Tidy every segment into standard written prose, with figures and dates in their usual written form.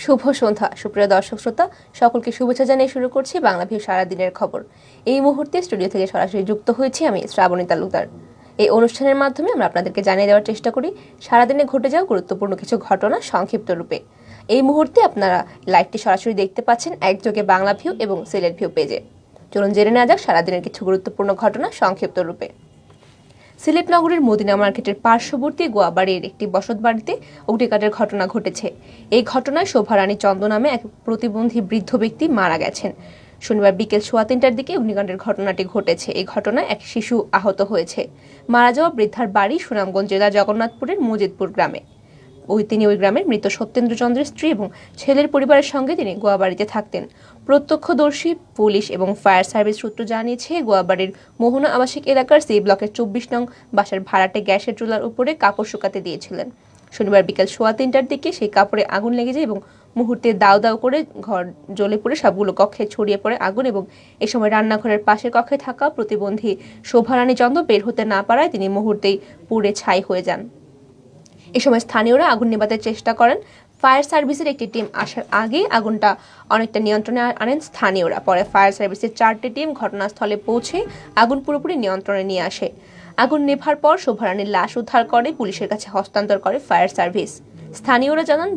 শুভ সন্ধ্যা সুপ্রিয় দর্শক শ্রোতা সকলকে শুভেচ্ছা জানিয়ে শুরু করছি বাংলা ভিউ সারাদিনের খবর। এই মুহূর্তে স্টুডিও থেকে সরাসরি যুক্ত হয়েছি আমি শ্রাবণী তালুকদার। এই অনুষ্ঠানের মাধ্যমে আমরা আপনাদেরকে জানিয়ে দেওয়ার চেষ্টা করি সারাদিনে ঘটে যাওয়া গুরুত্বপূর্ণ কিছু ঘটনা সংক্ষিপ্ত রূপে। এই মুহূর্তে আপনারা লাইভটি সরাসরি দেখতে পাচ্ছেন একযোগে বাংলা ভিউ এবং সিলেট ভিউ পেজে। চলুন জেনে নেওয়া যাক সারাদিনের কিছু গুরুত্বপূর্ণ ঘটনা সংক্ষিপ্ত রূপে। সিলেট নগরীর মদিনা মার্কেটের পার্শ্ববর্তী গোয়াবাড়ির একটি বসতবাড়িতে অগ্নিকাণ্ডের ঘটনা ঘটেছে। এই ঘটনায় শোভারানী চন্দ নামে এক প্রতিবন্ধী বৃদ্ধ ব্যক্তি মারা গেছেন। শনিবার বিকেল 3:15টার দিকে অগ্নিকাণ্ডের ঘটনাটি ঘটেছে। এই ঘটনায় এক শিশু আহত হয়েছে। মারা যাওয়া বৃদ্ধার বাড়ি সুনামগঞ্জ জেলা জগন্নাথপুরের মজিদপুর গ্রামে। তিনি ওই গ্রামের মৃত সত্যেন্দ্র চন্দ্রের স্ত্রী এবং ছেলের পরিবারের সঙ্গে তিনি গোয়াবাড়িতে থাকতেন। প্রত্যক্ষদর্শী, পুলিশ এবং ফায়ার সার্ভিস সূত্র জানিয়েছে, গোয়াবাড়ির মোহনা আবাসিক এলাকার সি ব্লকের 24 নং বাসার ভাড়াটে গ্যাসের চুলার উপরে কাপড় শুকাতে দিয়েছিলেন। শনিবার বিকেল 3:15টার দিকে সেই কাপড়ে আগুন লেগে যায় এবং মুহূর্তে দাউ দাউ করে ঘর জ্বলে পড়ে সবগুলো কক্ষে ছড়িয়ে পড়ে আগুন। এবং এ সময় রান্নাঘরের পাশের কক্ষে থাকা প্রতিবন্ধী শোভারানী চন্দ বের হতে না পারায় তিনি মুহূর্তেই পুড়ে ছাই হয়ে যান। এ সময় স্থানীয়রা আগুন নেভাতে চেষ্টা করেন। ফায়ার সার্ভিসের একটি টিম আসার আগেই আগুনটা অনেকটা নিয়ন্ত্রণে আনেন স্থানীয়রা। পরে ফায়ার সার্ভিসের 4টি টিম ঘটনাস্থলে পৌঁছে আগুন পুরোপুরি নিয়ন্ত্রণে নিয়ে আসে। আগুন নেভার পর শোভারানীর লাশ উদ্ধার করে পুলিশের কাছে হস্তান্তর করে ফায়ার সার্ভিস। স্থানীয়রা জানান,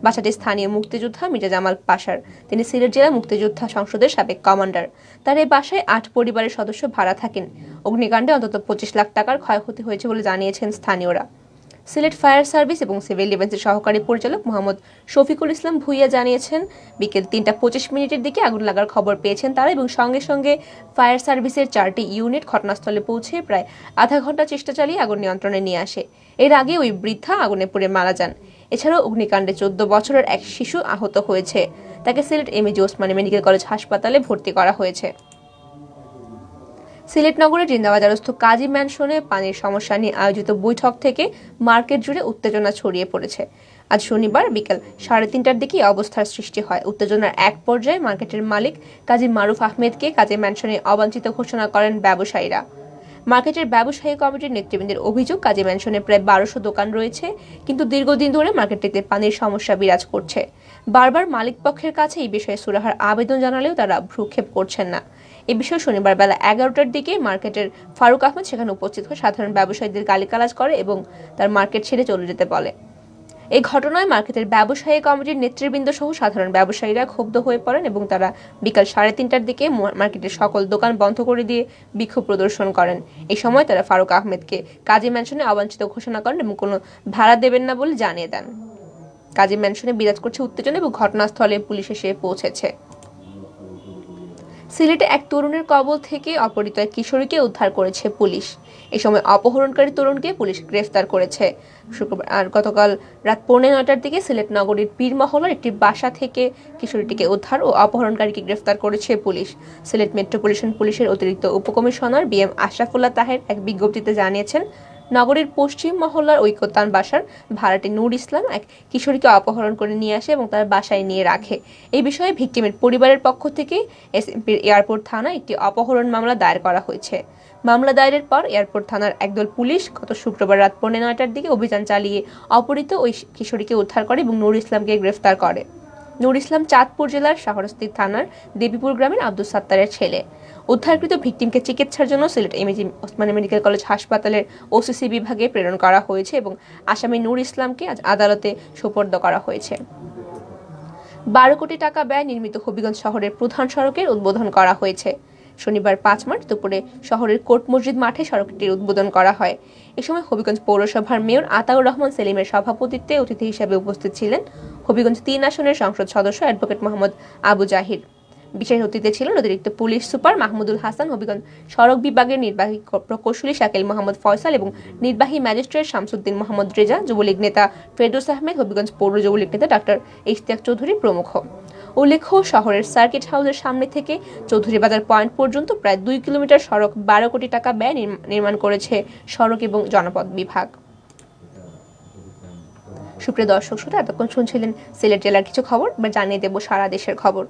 বাসাটি স্থানীয় মুক্তিযোদ্ধা মির্জা জামাল পাশার। তিনি সিলেট জেলা মুক্তিযোদ্ধা সংসদের সাবেক কমান্ডার। তার এই বাসায় 8 পরিবারের সদস্য ভাড়া থাকেন। অগ্নিকাণ্ডে অন্তত 25 লাখ টাকার ক্ষয়ক্ষতি হয়েছে বলে জানিয়েছেন স্থানীয়রা। সিলেট ফায়ার সার্ভিস এবং সিভিল ডিফেন্সের সহকারী পরিচালক মোহাম্মদ শফিকুল ইসলাম ভুইয়া জানিয়েছেন, বিকেল 3:25 দিকে আগুন লাগার খবর পেয়েছেন তারা এবং সঙ্গে সঙ্গে ফায়ার সার্ভিসের 4টি ইউনিট ঘটনাস্থলে পৌঁছে প্রায় আধা ঘন্টা চেষ্টা চালিয়ে আগুন নিয়ন্ত্রণে নিয়ে আসে। এর আগে ওই বৃদ্ধা আগুনে পুড়ে মারা যান। এছাড়াও অগ্নিকাণ্ডে 14 বছরের এক শিশু আহত হয়েছে। তাকে Sylhet MAG Osmani medical college হাসপাতালে ভর্তি করা হয়েছে। সিলেট নগরের জিন্দাবাজারস্থ কাজী ম্যানশনে পানির সমস্যা নিয়ে আয়োজিত বৈঠক থেকে মার্কেট জুড়ে উত্তেজনা ছড়িয়ে পড়েছে। আজ শনিবার বিকেল 3:30টার দিকে অবস্থার সৃষ্টি হয়। উত্তেজনার এক পর্যায়ে মার্কেটের মালিক কাজী মারুফ আহমেদকে কাজী ম্যানশনে অবাঞ্ছিত ঘোষণা করেন ব্যবসায়ীরা। মার্কেটের ব্যবসায়ী কমিটির নেতৃবৃন্দের অভিযোগ, কাজী ম্যানশনে প্রায় 1200 দোকান রয়েছে, কিন্তু দীর্ঘদিন ধরে মার্কেটটিতে পানির সমস্যা বিরাজ করছে। বারবার মালিক পক্ষের কাছে এই বিষয়ে সুরাহার আবেদন জানালেও তারা ভ্রুক্ষেপ করছেন না। এ বিষয়ে শনিবার বেলা 11টার দিকে মার্কেটের ফারুক আহমেদ সেখানে উপস্থিত হয়ে সাধারণ ব্যবসায়ীদের গালিগালাজ করে এবং তার মার্কেট ছেড়ে চলে যেতে বলে। এই ঘটনায় মার্কেটের ব্যবসায়ী কমিটির নেতৃবৃন্দ সহ সাধারণ ব্যবসায়ীরা ক্ষুব্ধ হয়ে পড়েন এবং তারা বিকাল 3:30টার দিকে মার্কেটের সকল দোকান বন্ধ করে দিয়ে বিক্ষোভ প্রদর্শন করেন। এই সময় তারা ফারুক আহমেদকে কাজী ম্যানশনে অবাঞ্ছিত ঘোষণা করেন এবং কোনো ভাড়া দেবেন না বলে জানিয়ে দেন। কাজী ম্যানশনে বিরাজ করছে উত্তেজনা এবং ঘটনাস্থলে পুলিশ এসে পৌঁছেছে। সিলেটে এক তরুণের কবল থেকে অপহৃত এক কিশোরীকে উদ্ধার করেছে পুলিশ। এ সময় অপহরণকারী তরুণকে পুলিশ গ্রেফতার করেছে। শুক্রবার গতকাল রাত 9:45টার দিকে সিলেট নগরীর পীর মহল্লার একটি বাসা থেকে কিশোরীটিকে উদ্ধার ও অপহরণকারীকে গ্রেফতার করেছে পুলিশ। সিলেট মেট্রোপলিটন পুলিশের অতিরিক্ত উপকমিশনার বিএম আশরাফুল্লাহ তাহের এক বিজ্ঞপ্তিতে জানিয়েছেন, নগরীর পশ্চিম মহল্লার ঐকতান বাসার ভাড়াটে নূর ইসলাম এক কিশোরীকে অপহরণ করে নিয়ে আসে এবং তার বাসায় নিয়ে রাখে। এই বিষয়ে ভিকটিমের পরিবারের পক্ষ থেকে এসএমপির এয়ারপোর্ট থানায় একটি অপহরণ মামলা দায়ের করা হয়েছে। মামলা দায়েরের পর এয়ারপোর্ট থানার একদল পুলিশ গত শুক্রবার রাত 9:45টার দিকে অভিযান চালিয়ে অপহৃত ওই কিশোরীকে উদ্ধার করে এবং নূর ইসলামকে গ্রেফতার করে। নূর ইসলাম চাঁদপুর জেলার শাহরাস্তি থানার দেবীপুর গ্রামের আব্দুল সাত্তারের ছেলে। উদ্ধারকৃত ভিকটিমকে চিকিৎসার জন্য Sylhet MAG Osmani medical college হাসপাতালের ওসিসি বিভাগে প্রেরণ করা হয়েছে এবং আসামি নূর ইসলামকে আজ আদালতে সোপর্দ করা হয়েছে। 12 কোটি টাকা ব্যয় নির্মিত হবিগঞ্জ শহরের প্রধান সড়কের উদ্বোধন করা হয়েছে। শনিবার 5 মার্চ দুপুরে শহরের কোর্ট মসজিদ মাঠে সড়কটির উদ্বোধন করা হয়। এ সময় হবিগঞ্জ পৌরসভার মেয়র আতাউর রহমান সেলিমের সভাপতিত্বে অতিথি হিসেবে উপস্থিত ছিলেন হবিগঞ্জ 3 আসনের সংসদ সদস্য অ্যাডভোকেট মোহাম্মদ আবু জাহির। বিশেষ অতিথি ছিলেন অতিরিক্ত পুলিশ সুপার মাহমুদুল হাসান, হবিগঞ্জ সড়ক বিভাগের নির্বাহী প্রকৌশলী শাকিল মোহাম্মদ ফয়সাল এবং নির্বাহী ম্যাজিস্ট্রেট শামসুদ্দিন মোহাম্মদ রেজা, যুবলীগ নেতা ফেরদৌস আহমেদ, হবিগঞ্জ পৌর যুবলীগ নেতা ডাক্তার ইশতিয়াক চৌধুরী প্রমুখ। উল্লেখ্য, শহরের সার্কিট হাউসের সামনে থেকে চৌধুরী বাজার পয়েন্ট পর্যন্ত প্রায় 2 কিলোমিটার সড়ক 12 কোটি টাকা ব্যয় নির্মাণ করেছে সড়ক এবং জনপথ বিভাগ। সুপ্রিয় দর্শক শ্রোতা, এতক্ষণ শুনছিলেন সিলেট জেলার কিছু খবর। এবার জানিয়ে দেব সারা দেশের খবর।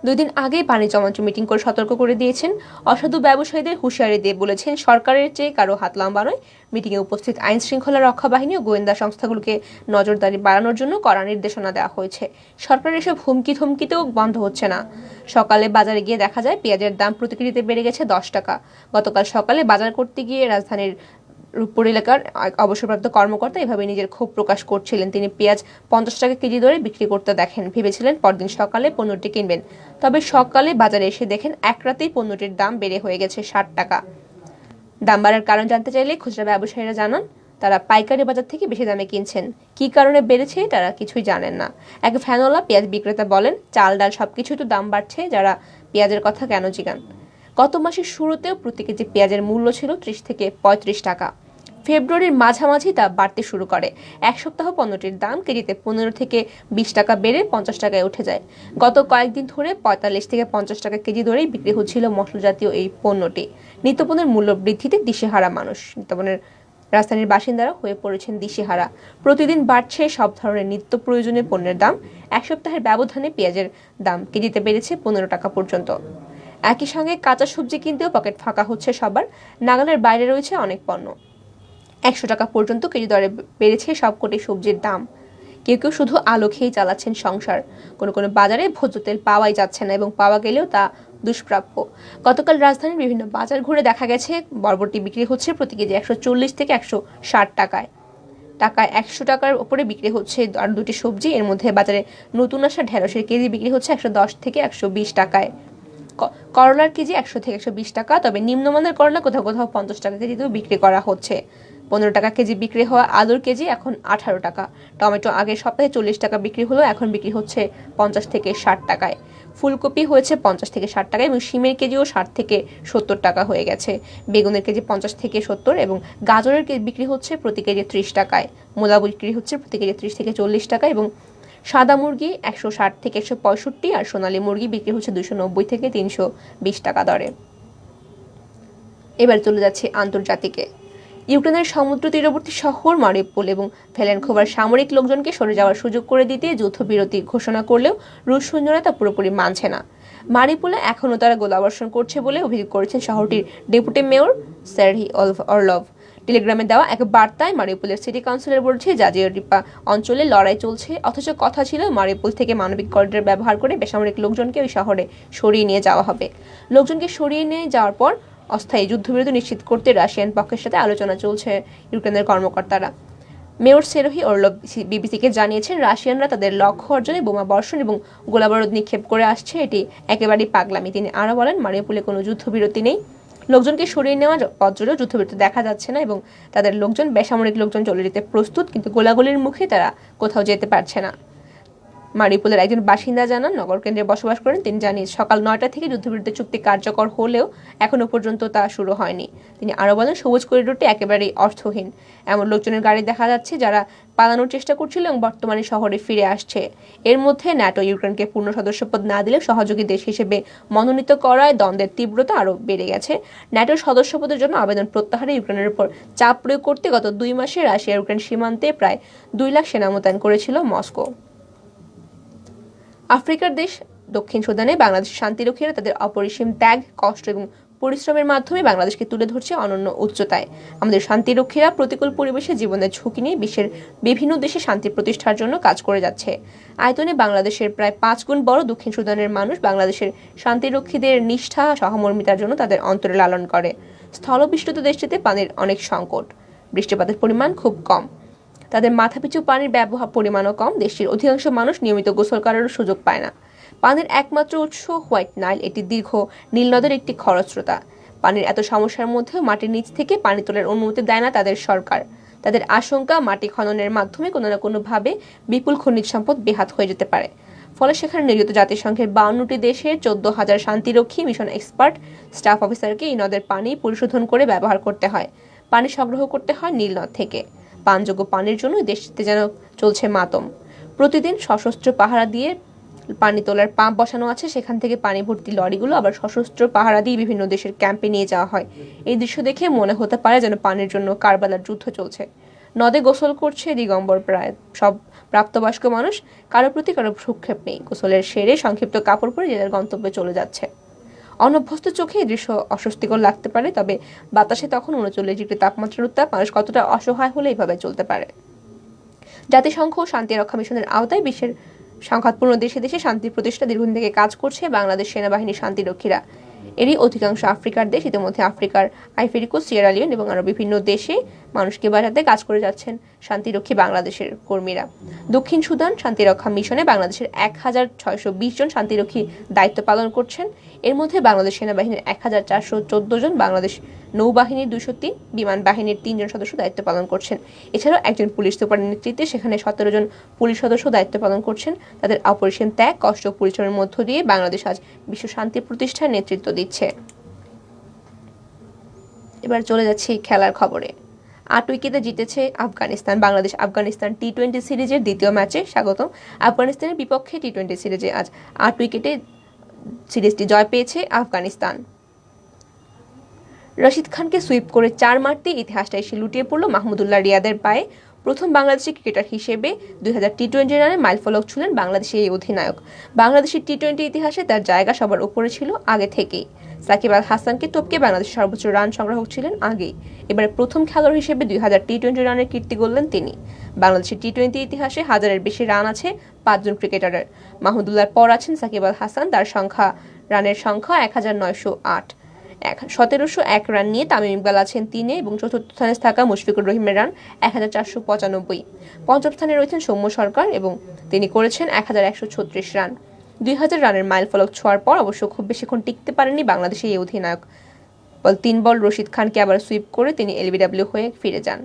2 দিন আগেই পানি জমাট মিটিং করে সতর্ক করে দিয়েছেন। অসাধু ব্যবসায়ীদের হুঁশিয়ারি দিয়ে বলেছেন সরকারের চেয়ে কারো হাত লম্বা নয়। মিটিংয়ে উপস্থিত আইন শৃঙ্খলা রক্ষা বাহিনী ও গোয়েন্দা সংস্থাগুলোকে নজরদারি বাড়ানোর জন্য কড়া নির্দেশনা দেওয়া হয়েছে। সরকারের এসব হুমকি থমকিতেও বন্ধ হচ্ছে না। সকালে বাজারে গিয়ে দেখা যায় পেঁয়াজের দাম প্রতি কেজিতে বেড়ে গেছে 10 টাকা। গতকাল সকালে বাজার করতে গিয়ে রাজধানীর রূপপুর এলাকার অবসরপ্রাপ্ত কর্মকর্তা এভাবে নিজের ক্ষোভ প্রকাশ করছিলেন। তিনি পেঁয়াজ 50 টাকা কেজি দরে বিক্রি করতে দেখেন। ভেবেছিলেন পরদিন সকালে পণ্যটি কিনবেন, তবে সকালে বাজারে এসে দেখেন এক রাতেই পণ্যটির দাম বেড়ে হয়ে গেছে 60 টাকা। দাম বাড়ার কারণ জানতে চাইলে খুচরা ব্যবসায়ীরা জানান তারা পাইকারি বাজার থেকে বেশি দামে কিনছেন। কী কারণে বেড়েছে তারা কিছুই জানেন না। এক ভ্যানওয়ালা পেঁয়াজ বিক্রেতা বলেন, চাল ডাল সবকিছুই তো দাম বাড়ছে, যারা পেঁয়াজের কথা কেন জিগান। গত মাসের শুরুতেও প্রতি কেজি পেঁয়াজের মূল্য ছিল 30 থেকে 35 টাকা। ফেব্রুয়ারির মাঝামাঝি তা বাড়তে শুরু করে। এক সপ্তাহ পণ্যটির দাম কেজিতে 15 থেকে 20 টাকা বেড়ে 50 টাকায় উঠে যায়। গত কয়েকদিন ধরে 45 থেকে 50 টাকা কেজি দরেই বিক্রি হচ্ছিল মশলা জাতীয় এই পণ্যটি। নিত্যপণ্যের মূল্য বৃদ্ধিতে দিশেহারা মানুষ। নিত্যপণ্যের রাজধানীর বাসিন্দারা হয়ে পড়েছেন দিশেহারা। প্রতিদিন বাড়ছে সব ধরনের নিত্য প্রয়োজনীয় পণ্যের দাম। এক সপ্তাহের ব্যবধানে পেঁয়াজের দাম কেজিতে বেড়েছে 15 টাকা পর্যন্ত। একই সঙ্গে কাঁচা সবজি কিনতেও পকেট ফাঁকা হচ্ছে সবার। নাগালের বাইরে রয়েছে অনেক পণ্য। 100 টাকা পর্যন্ত কেজি দরে বেড়েছে সবকটি সবজির দাম। কেউ কেউ শুধু আলু খেয়েই চালাচ্ছেন সংসার। কোনো কোনো বাজারে ভোজ্য তেল পাওয়াই যাচ্ছে না এবং পাওয়া গেলেও তা দুষ্প্রাপ্য। গতকাল রাজধানীর বিভিন্ন বাজার ঘুরে দেখা গেছে বরবটি বিক্রি হচ্ছে প্রতি কেজি 140 থেকে 160 টাকায়। 100 টাকার উপরে বিক্রি হচ্ছে আর দুটি সবজি। এর মধ্যে বাজারে নতুন আসা ঢেঁড়সের কেজি বিক্রি হচ্ছে 110 থেকে 120 টাকায়। করলার কেজি 100 থেকে 120 টাকা, তবে নিম্নমানের করলা কোথাও কোথাও 50 টাকা কেজিতেও বিক্রি করা হচ্ছে। 15 টাকা কেজি বিক্রি হওয়া আলুর কেজি এখন 18 টাকা। টমেটো আগের সপ্তাহে 40 টাকা বিক্রি হলেও এখন বিক্রি হচ্ছে 50 থেকে 60 টাকায়। ফুলকপি হয়েছে 50 থেকে 60 টাকায় এবং শিমের কেজিও 60 থেকে 70 টাকা হয়ে গেছে। বেগুনের কেজি 50 থেকে 70 এবং গাজরের বিক্রি হচ্ছে প্রতি কেজি 30 টাকায়। মূলা বিক্রি হচ্ছে প্রতি কেজি 30 থেকে 40 টাকা এবং সাদা মুরগি 160 থেকে 165 আর সোনালী মুরগি বিক্রি হচ্ছে 290 থেকে 320 টাকা দরে। এবার চলে যাচ্ছে আন্তর্জাতিকে। ইউক্রেনের সমুদ্র তীরবর্তী শহর মারিউপোল এবং ভ্যালেনকোভার সামরিক লোকজনকে সরে যাওয়ার সুযোগ করে দিতে যুদ্ধবিরতি ঘোষণা করলেও রুশ সৈন্যরা তা পুরোপুরি মানছে না। মারিউপোলে এখনও তারা গোলাবর্ষণ করছে বলে অভিযোগ করেছেন শহরটির ডেপুটি মেয়র সের্হি অরলভ। টেলিগ্রামে দেওয়া এক বার্তায় মারিউপোলের সিটি কাউন্সিলর বলছে জাজিওরিপা অঞ্চলে লড়াই চলছে, অথচ কথা ছিল মারিউপোল থেকে মানবিক করিডোর ব্যবহার করে বেসামরিক লোকজনকে ওই শহরে সরিয়ে নিয়ে যাওয়া হবে। লোকজনকে সরিয়ে নিয়ে যাওয়ার পর অস্থায়ী যুদ্ধবিরতি নিশ্চিত করতে রাশিয়ান পক্ষের সাথে আলোচনা চলছে ইউক্রেনের কর্মকর্তারা। মেয়র সেরহি অরলভ বিবিসিকে জানিয়েছেন রাশিয়ানরা তাদের লক্ষ্য অর্জনে বোমা বর্ষণ এবং গোলাবারুদ নিক্ষেপ করে আসছে, এটি একেবারেই পাগলামি। তিনি আরও বলেন মারিউপোলে কোনো যুদ্ধবিরতি নেই, লোকজনকে সরিয়ে নেওয়া পথ জুড়েও যুদ্ধবিরতি দেখা যাচ্ছে না এবং তাদের লোকজন বেসামরিক লোকজন চলে যেতে প্রস্তুত, কিন্তু গোলাগুলির মুখে তারা কোথাও যেতে পারছে না। মারিউপোলের একজন বাসিন্দা জানান নগর কেন্দ্রে বসবাস করেন। তিনি জানিয়ে সকাল 9টা থেকে যুদ্ধবিরতি চুক্তি কার্যকর হলেও এখনো পর্যন্ত তা শুরু হয়নি। তিনি আরও বলেন সবুজ করিডোরটি একেবারেই অর্থহীন। এমন লোকজনের গাড়ি দেখা যাচ্ছে যারা পালানোর চেষ্টা করছিল এবং বর্তমানে শহরে ফিরে আসছে। এর মধ্যে ন্যাটো ইউক্রেনকে পূর্ণ সদস্যপদ না দিলে সহযোগী দেশ হিসেবে মনোনীত করায় দ্বন্দ্বের তীব্রতা আরও বেড়ে গেছে। ন্যাটোর সদস্যপদের জন্য আবেদন প্রত্যাহারে ইউক্রেনের উপর চাপ প্রয়োগ করতে গত 2 মাসে রাশিয়া ইউক্রেন সীমান্তে প্রায় 2 লাখ সেনা মোতায়েন করেছিল মস্কো। আফ্রিকার দেশ দক্ষিণ সুদানে বাংলাদেশের শান্তিরক্ষীরা তাদের অপরিসীম ত্যাগ, কষ্ট এবং পরিশ্রমের মাধ্যমে বাংলাদেশকে তুলে ধরছে অনন্য উচ্চতায়। আমাদের শান্তিরক্ষীরা প্রতিকূল পরিবেশে জীবনের ঝুঁকি নিয়ে বিশ্বের বিভিন্ন দেশে শান্তি প্রতিষ্ঠার জন্য কাজ করে যাচ্ছে। আয়তনে বাংলাদেশের প্রায় 5 গুণ বড় দক্ষিণ সুদানের মানুষ বাংলাদেশের শান্তিরক্ষীদের নিষ্ঠা সহমর্মিতার জন্য তাদের অন্তরে লালন করে। স্থলবেষ্টিত দেশটিতে পানির অনেক সংকট, বৃষ্টিপাতের পরিমাণ খুব কম, তাদের মাথাপিছু পানির ব্যবহার পরিমাণও কম। দেশটির অধিকাংশ মানুষ নিয়মিত গোসল করারও সুযোগ পায় না। পানির একমাত্র উৎস হোয়াইট নাইল, এটি দীর্ঘ নীলনদের একটি খরস্রোতা। পানির এত সমস্যার মধ্যেও মাটির নিচ থেকে পানি তোলার অনুমতি দেয় না তাদের সরকার। তাদের আশঙ্কা মাটি খননের মাধ্যমে কোনো না কোনোভাবে বিপুল খনিজ সম্পদ বেহাত হয়ে যেতে পারে। ফলে সেখানে নিয়োজিত জাতিসংঘের 52টি দেশের 14,000 শান্তিরক্ষী মিশন এক্সপার্ট স্টাফ অফিসারকে এই নদের পানি পরিশোধন করে ব্যবহার করতে হয়। পানি সংগ্রহ করতে হয় নীল নদ থেকে। পানযোগ্য পানির জন্য দেশটিতে যেন চলছে মাতম। প্রতিদিন সশস্ত্র পাহারা দিয়ে পানি তোলার পাম্প বসানো আছে, সেখান থেকে পানি ভর্তি লরিগুলো আবার সশস্ত্র পাহারা দিয়ে বিভিন্ন দেশের ক্যাম্পে নিয়ে যাওয়া হয়। এই দৃশ্য দেখে মনে হতে পারে যেন পানির জন্য কারবালার যুদ্ধ চলছে। নদে গোসল করছে দিগম্বর প্রাপ্তবয়স্ক মানুষ, কারো প্রতি কারো ভ্রুক্ষেপ নেই। গোসলের সেরে সংক্ষিপ্ত কাপড় পরে যে যার গন্তব্যে চলে যাচ্ছে। অনভ্যস্ত চোখে এই দৃশ্য অস্বস্তিকর লাগতে পারে, তবে বাতাসে তখন 39 ডিগ্রি তাপমাত্রার উত্তাপ, মানুষ কতটা অসহায় হলে এইভাবে চলতে পারে। জাতিসংঘ ও শান্তি রক্ষা মিশনের আওতায় বিশ্বের সংঘাতপূর্ণ দেশে দেশে শান্তি প্রতিষ্ঠা দীর্ঘদিন থেকে কাজ করছে বাংলাদেশ সেনাবাহিনী শান্তিরক্ষীরা। এরই অধিকাংশ আফ্রিকার দেশ। ইতিমধ্যে আফ্রিকার আইভরি কোস্ট, সিয়েরা লিওন এবং আরও বিভিন্ন দেশে মানুষকে বাঁচাতে কাজ করে যাচ্ছেন শান্তিরক্ষী বাংলাদেশের কর্মীরা। দক্ষিণ সুদান শান্তিরক্ষা মিশনে বাংলাদেশের 1620 জন শান্তিরক্ষী দায়িত্ব পালন করছেন। এর মধ্যে বাংলাদেশ সেনাবাহিনীর 1414 জন, বাংলাদেশ নৌবাহিনীর 203, বিমান বাহিনীর 3 জন সদস্য দায়িত্ব পালন করছেন। এছাড়াও একজন পুলিশ সুপারের নেতৃত্বে সেখানে 17 জন পুলিশ সদস্য দায়িত্ব পালন করছেন। তাদের অপারেশন ত্যাগ, কষ্ট ও পরিশ্রমের মধ্য দিয়ে বাংলাদেশ আজ বিশ্ব শান্তি প্রতিষ্ঠার নেতৃত্ব দিচ্ছে। এবার চলে যাচ্ছি খেলার খবরে। 8 উইকেটে জিতেছে আফগানিস্তান। বাংলাদেশ আফগানিস্তান টি-20 সিরিজের দ্বিতীয় ম্যাচে স্বাগতম। আফগানিস্তানের বিপক্ষে টি-20 সিরিজে আজ 8 উইকেটে সিরিজটি জয় পেয়েছে আফগানিস্তান। রশিদ খানকে সুইপ করে 4 মারতে ইতিহাসটা এসে লুটিয়ে পড়ল মাহমুদুল্লাহ রিয়াদের পায়ে। প্রথম বাংলাদেশি ক্রিকেটার হিসেবে 2000 টি-20 রানে মাইলফলক ছুঁলেন বাংলাদেশের এই অধিনায়ক। বাংলাদেশের টি-20 ইতিহাসে তার জায়গা সবার উপরে ছিল আগে থেকেই। সাকিব আল হাসানকে টপকে বাংলাদেশের সর্বোচ্চ রান সংগ্রাহক ছিলেন আগেই। এবারে প্রথম খেলোয়াড় হিসেবে 2000 টি-20 রানের কীর্তি গড়লেন তিনি। বাংলাদেশের টি-20 ইতিহাসে 1000-এর বেশি রান আছে 5 জন ক্রিকেটারের। মাহমুদুল্লাহর পর আছেন সাকিব আল হাসান, তার রানের সংখ্যা 1908। 1701 রান নিয়ে তামিম ইকবাল আছেন 3-এ এবং চতুর্থ স্থানে থাকা মুশফিকুর রহিমের রান 1495। পঞ্চম স্থানে রয়েছেন সৌম্য সরকার এবং তিনি করেছেন 1136 রান। 2000 রানের মাইলফলক ছোঁয়ার পর অবশ্য খুব বেশিক্ষণ টিকতে পারেননি বাংলাদেশের এই অধিনায়ক। 3 বল রশিদ খানকে আবার সুইপ করে তিনি এলবিডব্লিউ হয়ে ফিরে যান।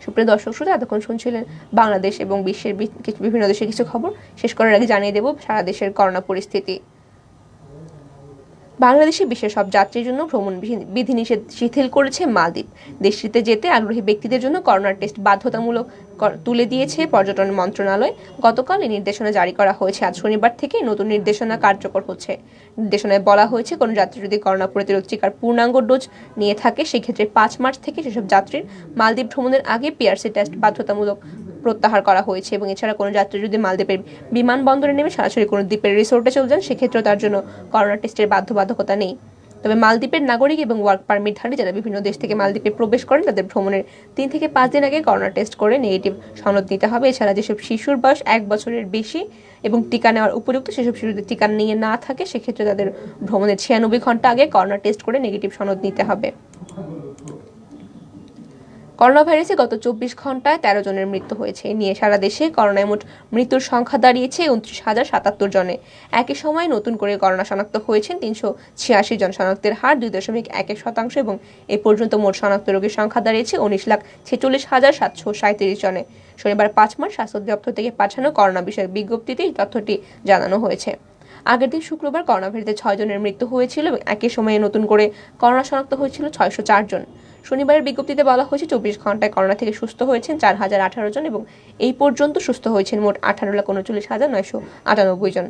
সুপ্রিয় দর্শক শ্রোতা, এতক্ষণ শুনছিলেন বাংলাদেশ এবং বিশ্বের বিভিন্ন দেশের কিছু খবর। শেষ করার আগে জানিয়ে দেব সারা দেশের করোনা পরিস্থিতি। বাংলাদেশে বিশ্বের সব যাত্রীর জন্য ভ্রমণ বিধিনিষেধ শিথিল করেছে মালদ্বীপ। দেশটিতে যেতে আগ্রহী ব্যক্তিদের জন্য করোনা টেস্ট বাধ্যতামূলক তুলে দিয়েছে পর্যটন মন্ত্রণালয়। গতকাল এই নির্দেশনা জারি করা হয়েছে। আজ শনিবার থেকে নতুন নির্দেশনা কার্যকর হচ্ছে। নির্দেশনায় বলা হয়েছে, কোনো যাত্রী যদি করোনা প্রতিরোধ টিকার পূর্ণাঙ্গ ডোজ নিয়ে থাকে সেক্ষেত্রে 5 মার্চ থেকে সেসব যাত্রীর মালদ্বীপ ভ্রমণের আগে পিআরসি টেস্ট বাধ্যতামূলক প্রত্যাহার করা হয়েছে। এবং এছাড়া কোনো যাত্রী যদি মালদ্বীপের বিমানবন্দরে নেমে সরাসরি কোনো দ্বীপের রিসোর্টে চলে যান সেক্ষেত্রেও তার জন্য করোনা টেস্টের বাধ্যবাধকতা নেই। তবে মালদ্বীপের নাগরিক এবং ওয়ার্ক পারমিটধারী যারা বিভিন্ন দেশ থেকে মালদ্বীপে প্রবেশ করেন তাদের ভ্রমণের 3 থেকে 5 দিন আগে করোনা টেস্ট করে নেগেটিভ সনদ নিতে হবে। এছাড়া যেসব শিশুর বয়স 1 বছরের বেশি এবং টিকা নেওয়ার উপযুক্ত সেসব শিশুদের টিকা নিয়ে না থাকে সেক্ষেত্রে তাদের ভ্রমণের 96 ঘন্টা আগে করোনা টেস্ট করে নেগেটিভ সনদ নিতে হবে। করোনা ভাইরাসে গত 24 ঘন্টায় 13 জনের মৃত্যু হয়েছে। এ নিয়ে সারা দেশে করোনায় মোট মৃত্যুর সংখ্যা দাঁড়িয়েছে 29,077 জনে। একই সময় নতুন করে করোনা শনাক্ত হয়েছেন 386 জন। শনাক্তের হার 2.11% এবং এ পর্যন্ত মোট শনাক্ত রোগীর সংখ্যা দাঁড়িয়েছে 19,46,737 জনে। শনিবার 5 মার্চ স্বাস্থ্য দপ্তর থেকে পাঠানো করোনা বিষয়ক বিজ্ঞপ্তিতে এই তথ্যটি জানানো হয়েছে। আগের দিন শুক্রবার করোনা ভাইরাসে 6 জনের মৃত্যু হয়েছিল এবং একই সময়ে নতুন করে করোনা শনাক্ত হয়েছিল 604 জন। শনিবারের বিজ্ঞপ্তিতে বলা হয়েছে 24 ঘন্টায় করোনা থেকে সুস্থ হয়েছেন 4018 জন এবং এই পর্যন্ত সুস্থ হয়েছেন মোট 18,39,998 জন।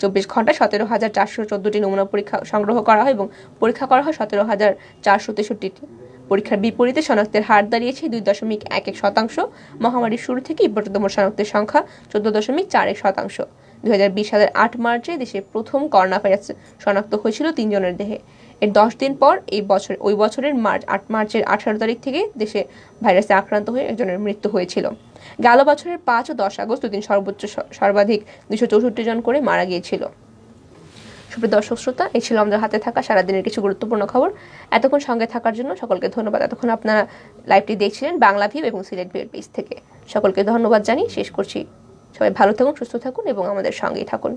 24 ঘন্টায় 17,414টি নমুনা পরীক্ষা সংগ্রহ করা হয় এবং পরীক্ষা করা হয় 17,463টি। পরীক্ষার বিপরীতে শনাক্তের হার দাঁড়িয়েছে 2.11%। মহামারীর শুরু থেকে এই পর্যন্ত মোট শনাক্তের সংখ্যা 14.41%। 2020 সালের 8 মার্চে দেশে প্রথম করোনা ভাইরাস শনাক্ত হয়েছিল 3 জনের দেহে। এর 10 দিন পর ওই বছরের 8 মার্চের 18 তারিখ থেকে দেশে ভাইরাসে আক্রান্ত হয়ে একজনের মৃত্যু হয়েছিল। গেল বছরের 5 ও 10 আগস্ট দুদিন সর্বাধিক 264 জন করে মারা গিয়েছিল। সুপ্রিয় দর্শক শ্রোতা, এই ছিল আমাদের হাতে থাকা সারাদিনের কিছু গুরুত্বপূর্ণ খবর। এতক্ষণ সঙ্গে থাকার জন্য সকলকে ধন্যবাদ। এতক্ষণ আপনারা লাইভটি দেখছিলেন বাংলা ভিউ এবং সিলেট ভিউর পেজ থেকে। সকলকে ধন্যবাদ জানিয়ে শেষ করছি। সবাই ভালো থাকুন, সুস্থ থাকুন এবং আমাদের সঙ্গেই থাকুন।